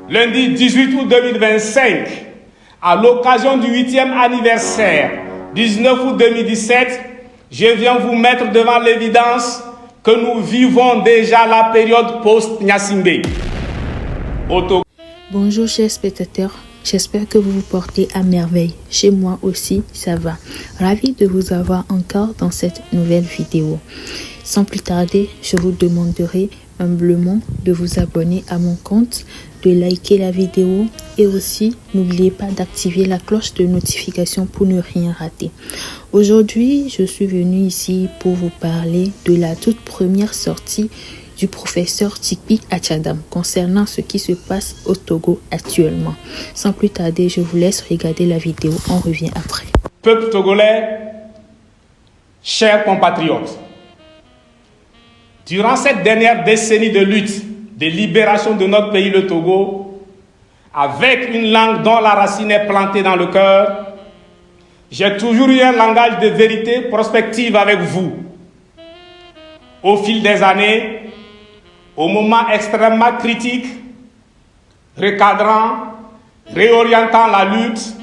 lundi 18 août 2025, à l'occasion du 8e anniversaire, 19 août 2017, je viens vous mettre devant l'évidence que nous vivons déjà la période post-Gnassingbé. Bonjour chers spectateurs, j'espère que vous vous portez à merveille. Chez moi aussi, ça va. Ravi de vous avoir encore dans cette nouvelle vidéo. Sans plus tarder, je vous demanderai humblement de vous abonner à mon compte, de liker la vidéo et aussi n'oubliez pas d'activer la cloche de notification pour ne rien rater. Aujourd'hui, je suis venue ici pour vous parler de la toute première sortie du professeur Tikpi Atchadam concernant ce qui se passe au Togo actuellement. Sans plus tarder, je vous laisse regarder la vidéo, on revient après. Peuple togolais, chers compatriotes, durant cette dernière décennie de lutte, de libération de notre pays, le Togo, avec une langue dont la racine est plantée dans le cœur, j'ai toujours eu un langage de vérité prospective avec vous. Au fil des années, au moment extrêmement critique, recadrant, réorientant la lutte,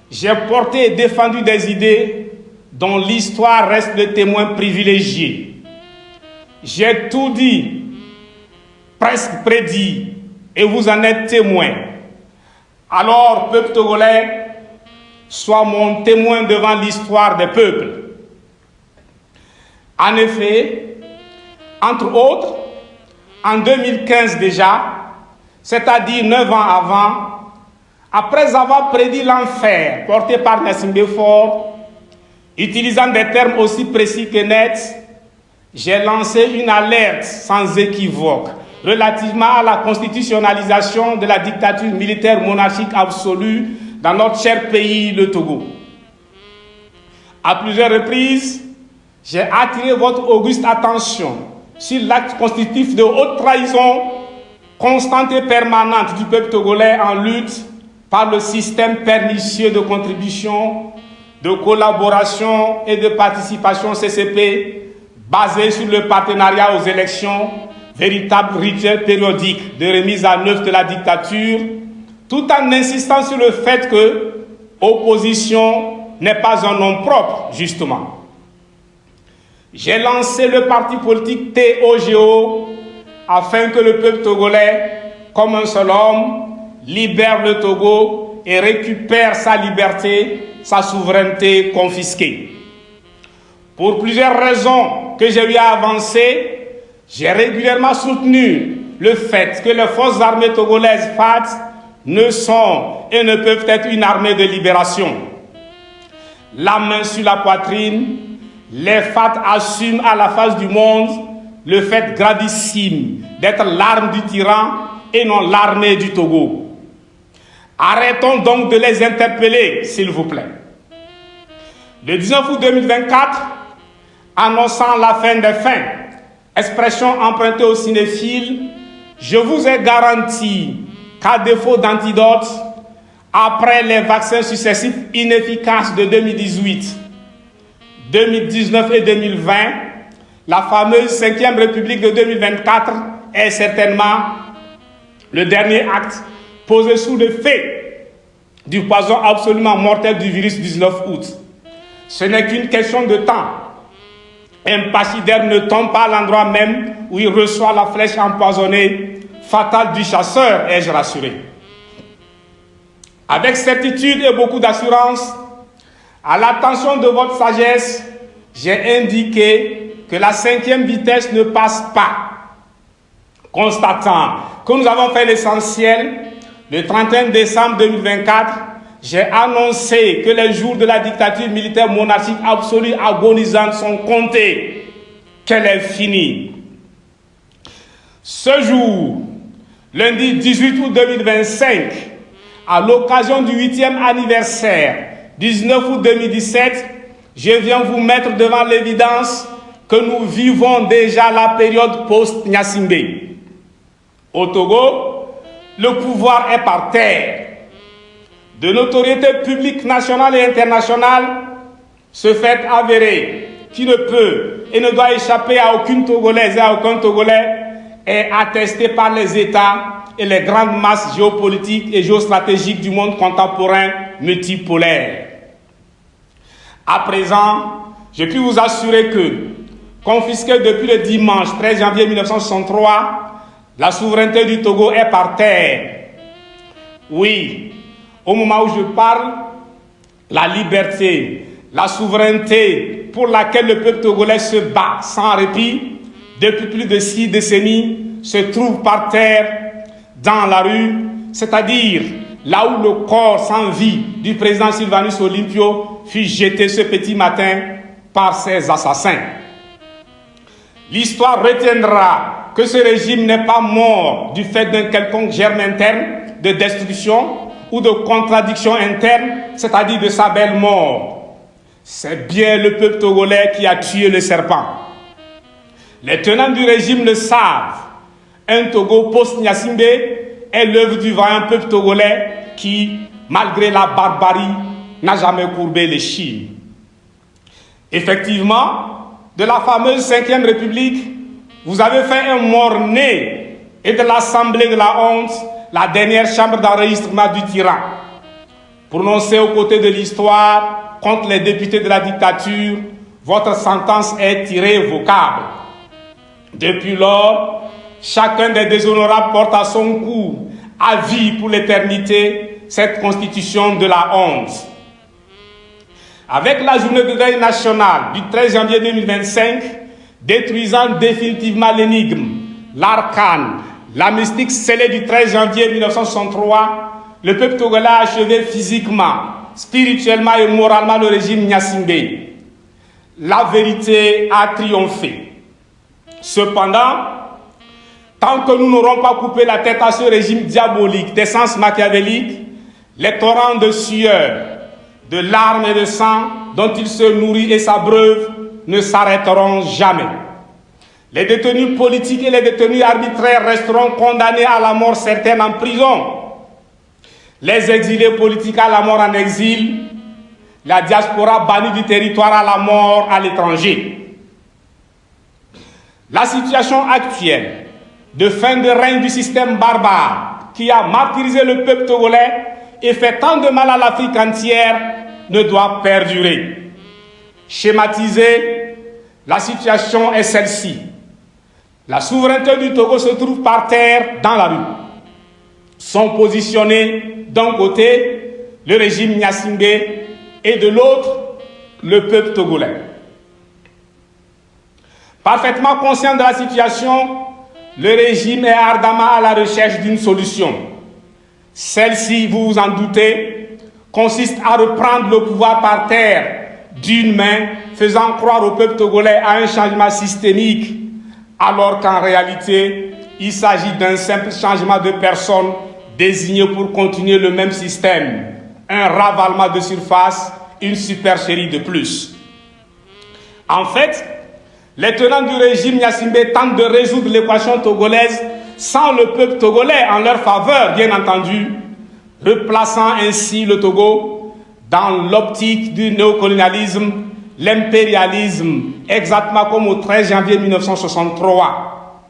j'ai porté et défendu des idées dont l'histoire reste le témoin privilégié. J'ai tout dit, presque prédit, et vous en êtes témoin. Alors, peuple togolais, sois mon témoin devant l'histoire des peuples. En effet, entre autres, en 2015 déjà, c'est-à-dire 9 ans avant, après avoir prédit l'enfer porté par Gnassingbé Faure, utilisant des termes aussi précis que nets, j'ai lancé une alerte sans équivoque relativement à la constitutionnalisation de la dictature militaire monarchique absolue dans notre cher pays, le Togo. À plusieurs reprises, j'ai attiré votre auguste attention sur l'acte constitutif de haute trahison constante et permanente du peuple togolais en lutte par le système pernicieux de contribution, de collaboration et de participation CCP basé sur le partenariat aux élections, véritable rituel périodique de remise à neuf de la dictature, tout en insistant sur le fait que opposition n'est pas un nom propre, justement. J'ai lancé le parti politique TOGO afin que le peuple togolais, comme un seul homme, libère le Togo et récupère sa liberté, sa souveraineté confisquée. Pour plusieurs raisons que j'ai eu à avancer, j'ai régulièrement soutenu le fait que les forces armées togolaises FAT ne sont et ne peuvent être une armée de libération. La main sur la poitrine, les FAT assument à la face du monde le fait gravissime d'être l'arme du tyran et non l'armée du Togo. Arrêtons donc de les interpeller, s'il vous plaît. Le 19 août 2024, annonçant la fin des fins, expression empruntée aux cinéphiles, je vous ai garanti qu'à défaut d'antidote, après les vaccins successifs inefficaces de 2018, 2019 et 2020, la fameuse 5e République de 2024 est certainement le dernier acte posé sous l'effet du poison absolument mortel du virus 19 août. Ce n'est qu'une question de temps. Un pachyderme ne tombe pas à l'endroit même où il reçoit la flèche empoisonnée fatale du chasseur, ai-je rassuré. Avec certitude et beaucoup d'assurance, à l'attention de votre sagesse, j'ai indiqué que la 5e vitesse ne passe pas. Constatant que nous avons fait l'essentiel, le 31 décembre 2024, j'ai annoncé que les jours de la dictature militaire monarchique absolue agonisante sont comptés, qu'elle est finie. Ce jour, lundi 18 août 2025, à l'occasion du 8e anniversaire, 19 août 2017, je viens vous mettre devant l'évidence que nous vivons déjà la période post-Gnassingbé. Au Togo, le pouvoir est par terre. De notoriété publique nationale et internationale, ce fait avéré qui ne peut et ne doit échapper à aucune Togolaise et à aucun Togolais est attestée par les États et les grandes masses géopolitiques et géostratégiques du monde contemporain multipolaire. À présent, je puis vous assurer que, confisquée depuis le dimanche 13 janvier 1963, la souveraineté du Togo est par terre. Oui, au moment où je parle, la liberté, la souveraineté pour laquelle le peuple togolais se bat sans répit depuis plus de 6 décennies se trouve par terre, dans la rue, c'est-à-dire là où le corps sans vie du président Sylvanus Olympio fut jeté ce petit matin par ses assassins. L'histoire retiendra que ce régime n'est pas mort du fait d'un quelconque germe interne de destruction ou de contradiction interne, c'est-à-dire de sa belle mort. C'est bien le peuple togolais qui a tué le serpent. Les tenants du régime le savent. Un Togo post-Gnassingbé est l'œuvre du vaillant peuple togolais qui, malgré la barbarie, n'a jamais courbé l'échine. Effectivement, de la fameuse 5e République, vous avez fait un mort-né et de l'Assemblée de la honte, la dernière chambre d'enregistrement du tyran. Prononcée aux côtés de l'histoire contre les députés de la dictature, votre sentence est irrévocable. Depuis lors, chacun des déshonorables porte à son cou, à vie pour l'éternité, cette constitution de la honte. Avec la journée de deuil national du 13 janvier 2025, détruisant définitivement l'énigme, l'arcane, la mystique scellée du 13 janvier 1963, le peuple togolais a achevé physiquement, spirituellement et moralement le régime Gnassingbé. La vérité a triomphé. Cependant, tant que nous n'aurons pas coupé la tête à ce régime diabolique d'essence machiavélique, les torrents de sueur, de larmes et de sang dont il se nourrit et s'abreuve ne s'arrêteront jamais. Les détenus politiques et les détenus arbitraires resteront condamnés à la mort certaine en prison. Les exilés politiques à la mort en exil, la diaspora bannie du territoire à la mort à l'étranger. La situation actuelle de fin de règne du système barbare qui a martyrisé le peuple togolais et fait tant de mal à l'Afrique entière ne doit perdurer. Schématisée, la situation est celle-ci. La souveraineté du Togo se trouve par terre dans la rue. Sont positionnés d'un côté le régime Gnassingbé et de l'autre le peuple togolais. Parfaitement conscient de la situation, le régime est ardemment à la recherche d'une solution. Celle-ci, vous vous en doutez, consiste à reprendre le pouvoir par terre d'une main, faisant croire au peuple togolais à un changement systémique, alors qu'en réalité, il s'agit d'un simple changement de personnes désignées pour continuer le même système, un ravalement de surface, une supercherie de plus. En fait, les tenants du régime Gnassingbé tentent de résoudre l'équation togolaise sans le peuple togolais en leur faveur, bien entendu, replaçant ainsi le Togo dans l'optique du néocolonialisme, l'impérialisme, exactement comme au 13 janvier 1963.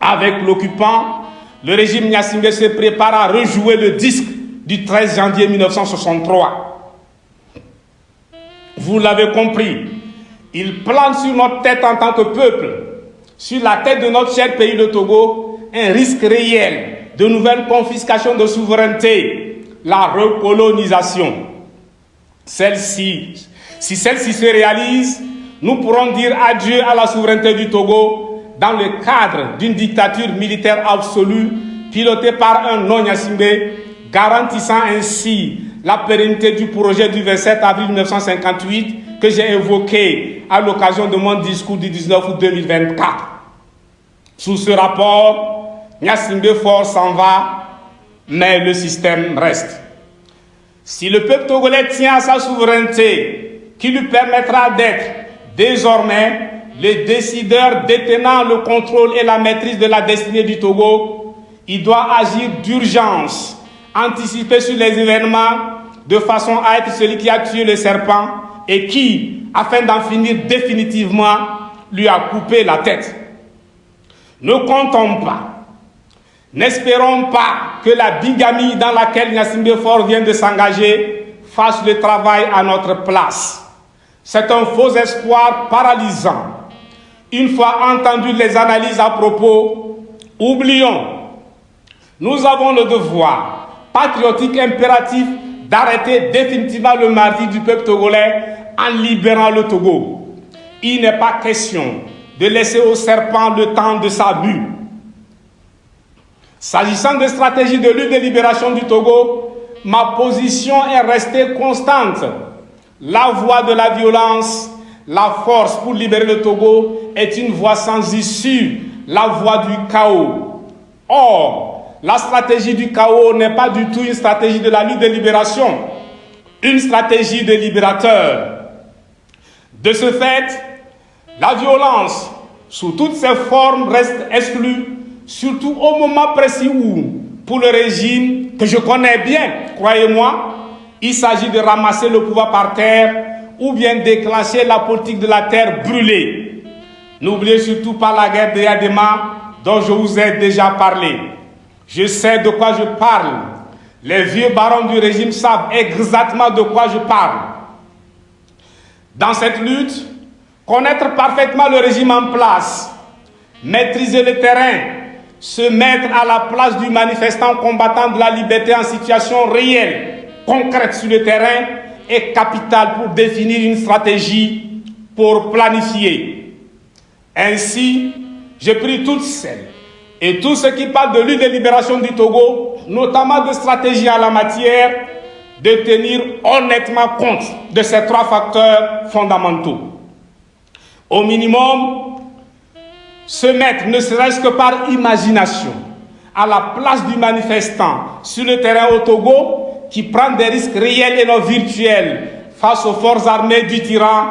Avec l'occupant, le régime Gnassingbé se prépare à rejouer le disque du 13 janvier 1963. Vous l'avez compris, il plante sur notre tête en tant que peuple, sur la tête de notre cher pays le Togo, un risque réel de nouvelles confiscations de souveraineté, la recolonisation. Si celle-ci se réalise, nous pourrons dire adieu à la souveraineté du Togo dans le cadre d'une dictature militaire absolue pilotée par un non-Gnassingbé, garantissant ainsi la pérennité du projet du 27 avril 1958 que j'ai évoqué à l'occasion de mon discours du 19 août 2024. Sous ce rapport, Gnassingbé fort s'en va, mais le système reste. Si le peuple togolais tient à sa souveraineté, qui lui permettra d'être désormais le décideur détenant le contrôle et la maîtrise de la destinée du Togo, il doit agir d'urgence, anticiper sur les événements de façon à être celui qui a tué le serpent et qui, afin d'en finir définitivement, lui a coupé la tête. Ne comptons pas, n'espérons pas que la bigamie dans laquelle Gnassingbé Faure vient de s'engager fasse le travail à notre place. C'est un faux espoir paralysant. Une fois entendu les analyses à propos, oublions. Nous avons le devoir patriotique impératif d'arrêter définitivement le martyre du peuple togolais en libérant le Togo. Il n'est pas question de laisser au serpent le temps de sa mue. S'agissant de stratégie de lutte de libération du Togo, ma position est restée constante. La voie de la violence, la force pour libérer le Togo est une voie sans issue, la voie du chaos. Or, la stratégie du chaos n'est pas du tout une stratégie de la lutte de libération, une stratégie de libérateur. De ce fait, la violence, sous toutes ses formes, reste exclue, surtout au moment précis où, pour le régime que je connais bien, croyez-moi, il s'agit de ramasser le pouvoir par terre ou bien déclencher la politique de la terre brûlée. N'oubliez surtout pas la guerre de Yadema dont je vous ai déjà parlé. Je sais de quoi je parle. Les vieux barons du régime savent exactement de quoi je parle. Dans cette lutte, connaître parfaitement le régime en place, maîtriser le terrain, se mettre à la place du manifestant combattant de la liberté en situation réelle, concrète sur le terrain, est capital pour définir une stratégie, pour planifier. Ainsi, j'ai pris toutes celles et tous ceux qui parlent de lutte de libération du Togo, notamment de stratégie en la matière, de tenir honnêtement compte de ces trois facteurs fondamentaux. Au minimum, se mettre, ne serait-ce que par imagination, à la place du manifestant sur le terrain au Togo, qui prend des risques réels et non virtuels face aux forces armées du tyran,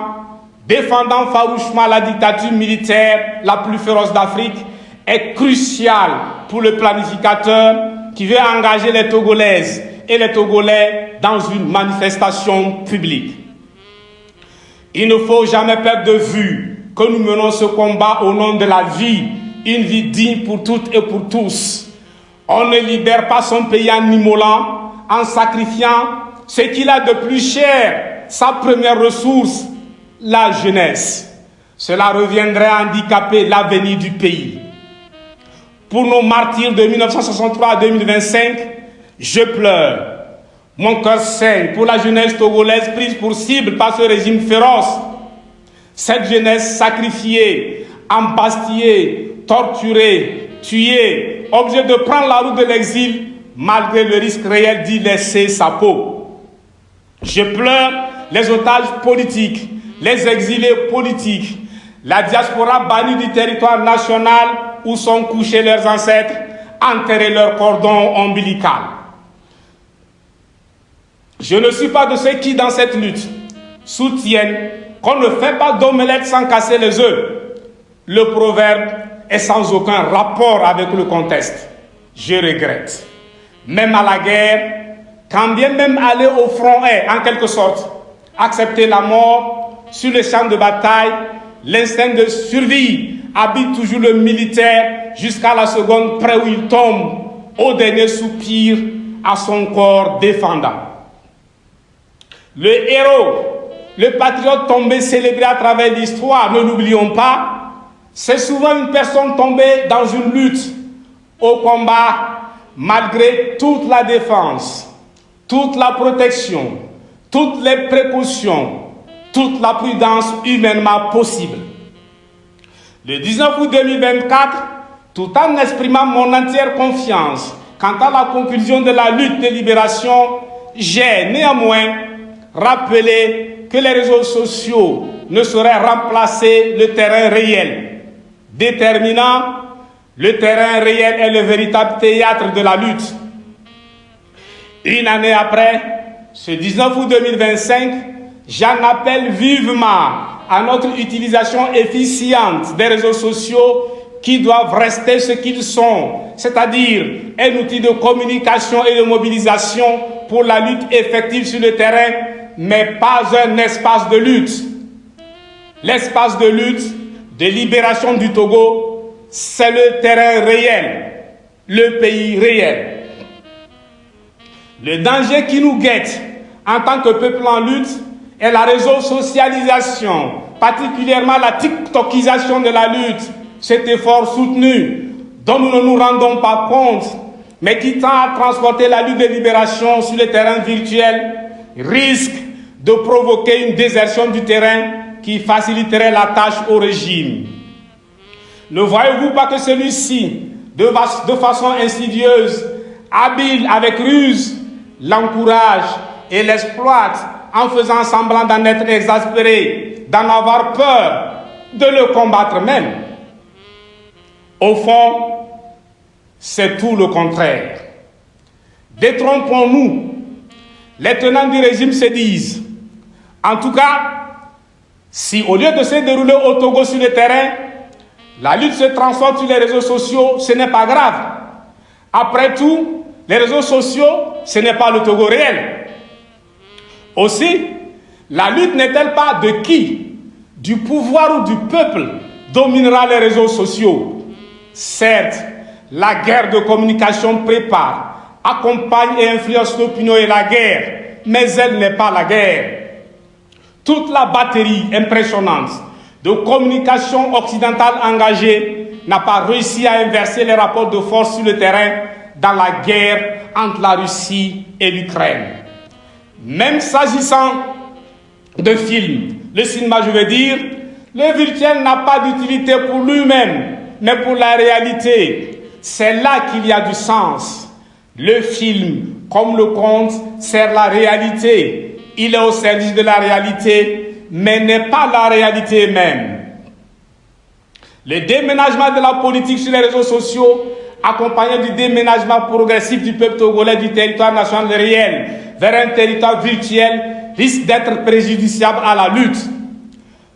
défendant farouchement la dictature militaire la plus féroce d'Afrique, est crucial pour le planificateur qui veut engager les Togolaises et les Togolais dans une manifestation publique. Il ne faut jamais perdre de vue que nous menons ce combat au nom de la vie, une vie digne pour toutes et pour tous. On ne libère pas son pays en immolant, en sacrifiant ce qu'il a de plus cher, sa première ressource, la jeunesse. Cela reviendrait à handicaper l'avenir du pays. Pour nos martyrs de 1963 à 2025, je pleure. Mon cœur saigne pour la jeunesse togolaise prise pour cible par ce régime féroce. Cette jeunesse sacrifiée, embastillée, torturée, tuée, obligée de prendre la route de l'exil, malgré le risque réel d'y laisser sa peau. Je pleure les otages politiques, les exilés politiques, la diaspora bannie du territoire national où sont couchés leurs ancêtres, enterrer leur cordon ombilical. Je ne suis pas de ceux qui, dans cette lutte, soutiennent qu'on ne fait pas d'omelette sans casser les œufs. Le proverbe est sans aucun rapport avec le contexte. Je regrette. Même à la guerre, quand bien même aller au front est, en quelque sorte, accepter la mort sur le champ de bataille, l'instinct de survie habite toujours le militaire jusqu'à la seconde près où il tombe, au dernier soupir, à son corps défendant. Le héros, le patriote tombé célébré à travers l'histoire, ne l'oublions pas, c'est souvent une personne tombée dans une lutte, au combat, malgré toute la défense, toute la protection, toutes les précautions, toute la prudence humainement possible. Le 19 août 2024, tout en exprimant mon entière confiance quant à la conclusion de la lutte de libération, j'ai néanmoins rappelé que les réseaux sociaux ne sauraient remplacer le terrain réel. Déterminant, le terrain réel est le véritable théâtre de la lutte. Une année après, ce 19 août 2025, j'en appelle vivement à notre utilisation efficiente des réseaux sociaux qui doivent rester ce qu'ils sont, c'est-à-dire un outil de communication et de mobilisation pour la lutte effective sur le terrain, mais pas un espace de lutte. L'espace de lutte, de libération du Togo, c'est le terrain réel, le pays réel. Le danger qui nous guette en tant que peuple en lutte est la réseau-socialisation, particulièrement la tiktokisation de la lutte, cet effort soutenu dont nous ne nous rendons pas compte, mais qui tend à transporter la lutte de libération sur le terrain virtuel, risque de provoquer une désertion du terrain qui faciliterait la tâche au régime. Ne voyez-vous pas que celui-ci, de façon insidieuse, habile avec ruse, l'encourage et l'exploite en faisant semblant d'en être exaspéré, d'en avoir peur, de le combattre même? Au fond, c'est tout le contraire. Détrompons-nous. Les tenants du régime se disent, en tout cas, si au lieu de se dérouler au Togo sur le terrain, la lutte se transforme sur les réseaux sociaux, ce n'est pas grave. Après tout, les réseaux sociaux, ce n'est pas le Togo réel. Aussi, la lutte n'est-elle pas de qui? Du pouvoir ou du peuple dominera les réseaux sociaux? Certes, la guerre de communication prépare, accompagne et influence l'opinion et la guerre, mais elle n'est pas la guerre. Toute la batterie impressionnante de communication occidentale engagée n'a pas réussi à inverser les rapports de force sur le terrain dans la guerre entre la Russie et l'Ukraine. Même s'agissant de films, le cinéma, je veux dire, le virtuel n'a pas d'utilité pour lui-même, mais pour la réalité. C'est là qu'il y a du sens. Le film, comme le conte, sert la réalité. Il est au service de la réalité, mais n'est pas la réalité même. Le déménagement de la politique sur les réseaux sociaux, accompagné du déménagement progressif du peuple togolais du territoire national réel vers un territoire virtuel, risque d'être préjudiciable à la lutte.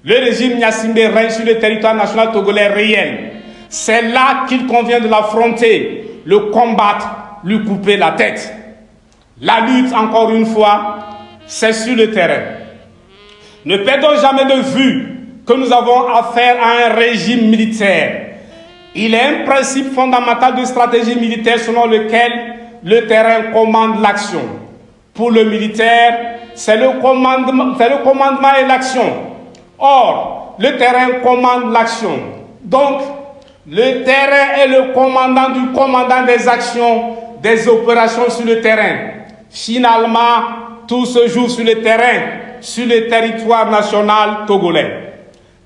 Le régime Gnassingbé règne sur le territoire national togolais réel. C'est là qu'il convient de l'affronter, le combattre, lui couper la tête. La lutte, encore une fois, c'est sur le terrain. Ne perdons jamais de vue que nous avons affaire à un régime militaire. Il est un principe fondamental de stratégie militaire selon lequel le terrain commande l'action. Pour le militaire, c'est le commandement et l'action. Or, le terrain commande l'action. Donc, le terrain est le commandant du commandant des actions, des opérations sur le terrain. Finalement, tout se joue sur le terrain, sur le territoire national togolais.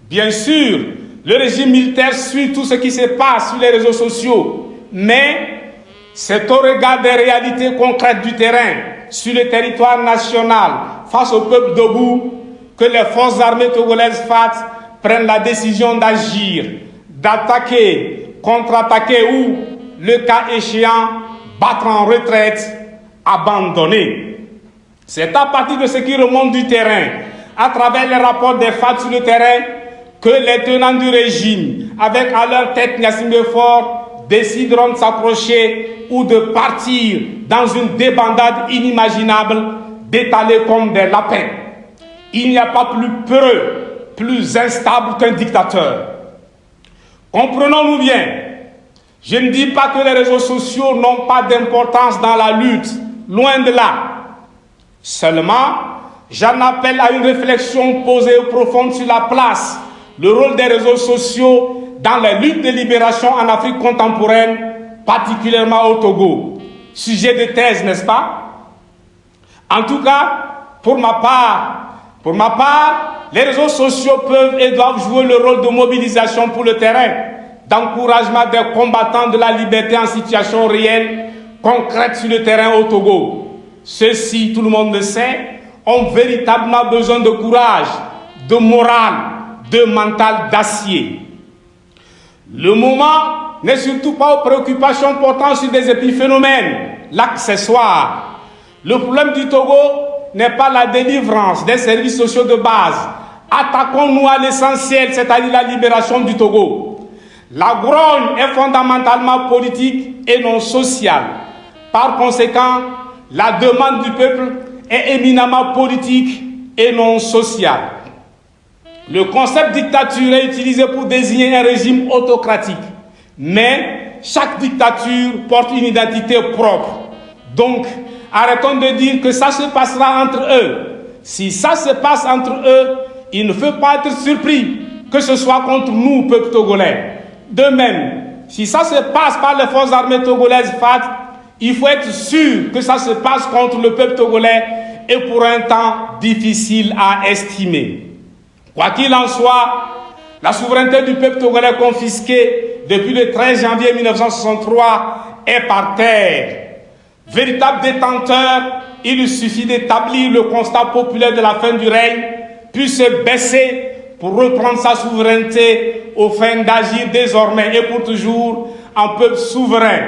Bien sûr, le régime militaire suit tout ce qui se passe sur les réseaux sociaux, mais c'est au regard des réalités concrètes du terrain, sur le territoire national, face au peuple debout, que les forces armées togolaises FAT prennent la décision d'agir, d'attaquer, contre-attaquer ou, le cas échéant, battre en retraite, abandonner. C'est à partir de ce qui remonte du terrain, à travers les rapports des FAT sur le terrain, que les tenants du régime, avec à leur tête Gnassingbé Faure, décideront de s'approcher ou de partir dans une débandade inimaginable, d'étaler comme des lapins. Il n'y a pas plus peureux, plus instable qu'un dictateur. Comprenons-nous bien, je ne dis pas que les réseaux sociaux n'ont pas d'importance dans la lutte, loin de là. Seulement, j'en appelle à une réflexion posée et profonde sur la place, le rôle des réseaux sociaux dans la lutte de libération en Afrique contemporaine, particulièrement au Togo. Sujet de thèse, n'est-ce pas? En tout cas, pour ma part, les réseaux sociaux peuvent et doivent jouer le rôle de mobilisation pour le terrain, d'encouragement des combattants de la liberté en situation réelle, concrète sur le terrain au Togo. Ceux-ci, tout le monde le sait, ont véritablement besoin de courage, de morale, de mental d'acier. Le moment n'est surtout pas aux préoccupations portant sur des épiphénomènes, l'accessoire. Le problème du Togo n'est pas la délivrance des services sociaux de base. Attaquons-nous à l'essentiel, c'est-à-dire la libération du Togo. La grogne est fondamentalement politique et non sociale. Par conséquent, la demande du peuple est éminemment politique et non sociale. Le concept dictature est utilisé pour désigner un régime autocratique Mais chaque dictature porte une identité propre. Donc, arrêtons de dire que ça se passera entre eux. Si ça se passe entre eux, il ne faut pas être surpris que ce soit contre nous, peuple togolais. De même, si ça se passe par les forces armées togolaises FAT, il faut être sûr que ça se passe contre le peuple togolais et pour un temps difficile à estimer. Quoi qu'il en soit, la souveraineté du peuple togolais confisquée depuis le 13 janvier 1963 est par terre. Véritable détenteur, il suffit d'établir le constat populaire de la fin du règne, puis se baisser pour reprendre sa souveraineté aux fins d'agir désormais et pour toujours en peuple souverain.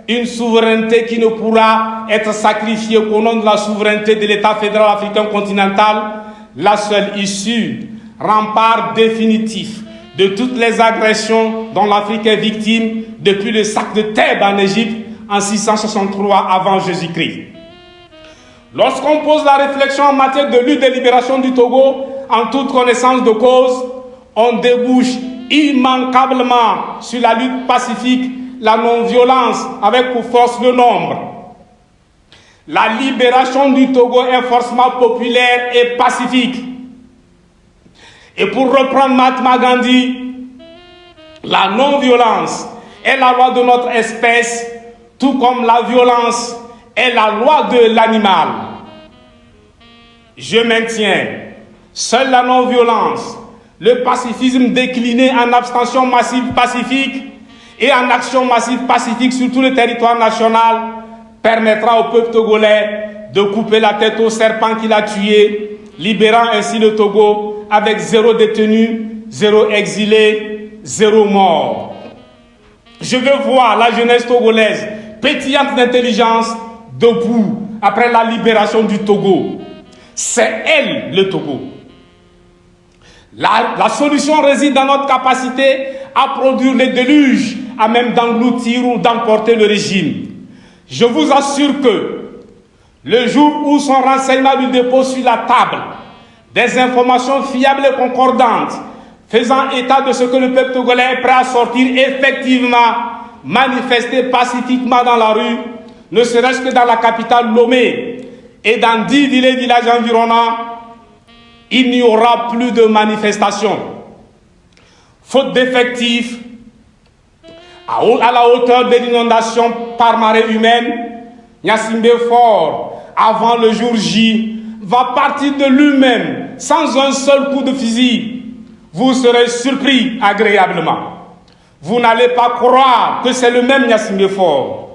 Une souveraineté qui ne pourra être sacrifiée qu'au nom de la souveraineté de l'État fédéral africain continental, la seule issue, rempart définitif de toutes les agressions dont l'Afrique est victime depuis le sac de Thèbes en Égypte en 663 avant Jésus-Christ. Lorsqu'on pose la réflexion en matière de lutte de libération du Togo, en toute connaissance de cause, on débouche immanquablement sur la lutte pacifique, la non-violence avec pour force le nombre. La libération du Togo est forcément populaire et pacifique. Et pour reprendre Mahatma Gandhi, la non-violence est la loi de notre espèce, tout comme la violence est la loi de l'animal. Je maintiens, seule la non-violence, le pacifisme décliné en abstention massive pacifique et en action massive pacifique sur tout le territoire national permettra au peuple togolais de couper la tête au serpent qu'il a tué, libérant ainsi le Togo avec 0 détenu, 0 exilé, 0 mort. Je veux voir la jeunesse togolaise pétillante d'intelligence debout après la libération du Togo. C'est elle le Togo. La solution réside dans notre capacité à produire les déluges, à même d'engloutir ou d'emporter le régime. Je vous assure que le jour où son renseignement lui dépose sur la table des informations fiables et concordantes faisant état de ce que le peuple togolais est prêt à sortir effectivement, manifester pacifiquement dans la rue, ne serait-ce que dans la capitale Lomé et dans 10 villes et villages environnants, il n'y aura plus de manifestations. Faute d'effectifs, à la hauteur de l'inondation par marée humaine, Gnassingbé Faure, avant le jour J, va partir de lui-même, sans un seul coup de fusil. Vous serez surpris agréablement. Vous n'allez pas croire que c'est le même Gnassingbé Faure.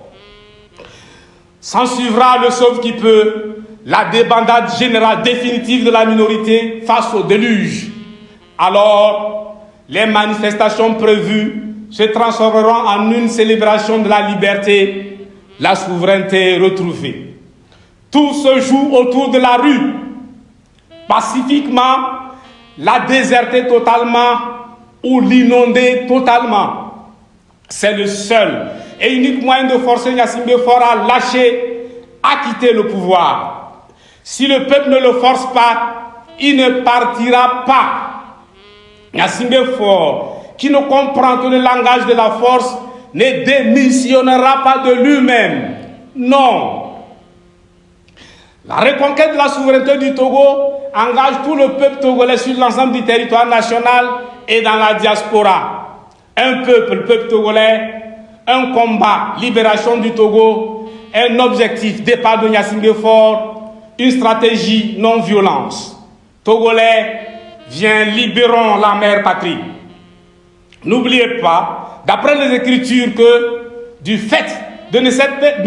S'en suivra le sauve qui peut, la débandade générale définitive de la minorité face au déluge. Alors, les manifestations prévues se transformeront en une célébration de la liberté, la souveraineté retrouvée. Tout se joue autour de la rue. Pacifiquement, la déserter totalement ou l'inonder totalement. C'est le seul et unique moyen de forcer Gnassingbé Faure à lâcher, à quitter le pouvoir. Si le peuple ne le force pas, il ne partira pas. Gnassingbé Faure, qui ne comprend que le langage de la force, ne démissionnera pas de lui-même. Non. La reconquête de la souveraineté du Togo engage tout le peuple togolais sur l'ensemble du territoire national et dans la diaspora. Un peuple, le peuple togolais, un combat, libération du Togo, un objectif, départ de Gnassingbé Faure, une stratégie non-violence. Togolais, viens, libérons la mère patrie. N'oubliez pas, d'après les Écritures, que du fait de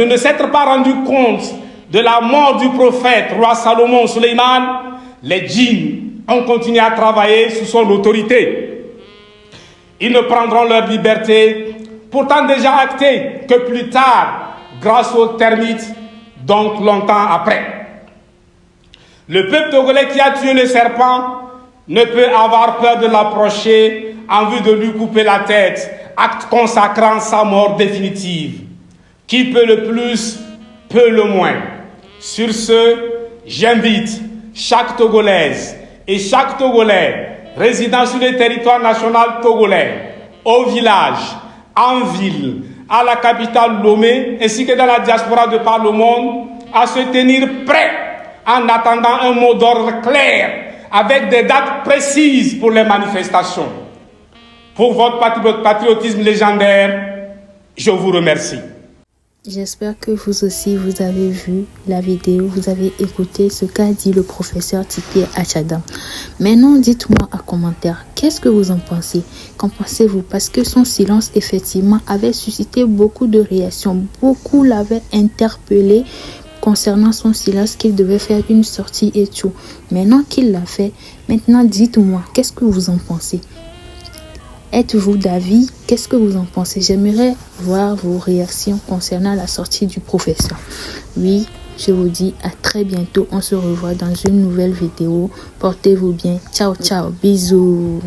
ne s'être pas rendu compte de la mort du prophète, roi Salomon Suleiman, les djinns ont continué à travailler sous son autorité. Ils ne prendront leur liberté, pourtant déjà actée, que plus tard, grâce aux termites, donc longtemps après. Le peuple togolais qui a tué le serpent ne peut avoir peur de l'approcher en vue de lui couper la tête, acte consacrant sa mort définitive. Qui peut le plus, peut le moins. Sur ce, j'invite chaque Togolaise et chaque Togolais résidant sur le territoire national togolais, au village, en ville, à la capitale Lomé, ainsi que dans la diaspora de par le monde, à se tenir prêt en attendant un mot d'ordre clair, avec des dates précises pour les manifestations. Pour votre patriotisme légendaire, je vous remercie. J'espère que vous aussi, vous avez vu la vidéo, vous avez écouté ce qu'a dit le professeur Tiké Achada. Maintenant, dites-moi en commentaire, qu'est-ce que vous en pensez? Qu'en pensez-vous? Parce que son silence, effectivement, avait suscité beaucoup de réactions. Beaucoup l'avaient interpellé concernant son silence, qu'il devait faire une sortie et tout. Maintenant qu'il l'a fait, maintenant dites-moi, qu'est-ce que vous en pensez? Êtes-vous d'avis? Qu'est-ce que vous en pensez? J'aimerais voir vos réactions concernant la sortie du professeur. Oui, je vous dis à très bientôt. On se revoit dans une nouvelle vidéo. Portez-vous bien. Ciao, ciao. Bisous.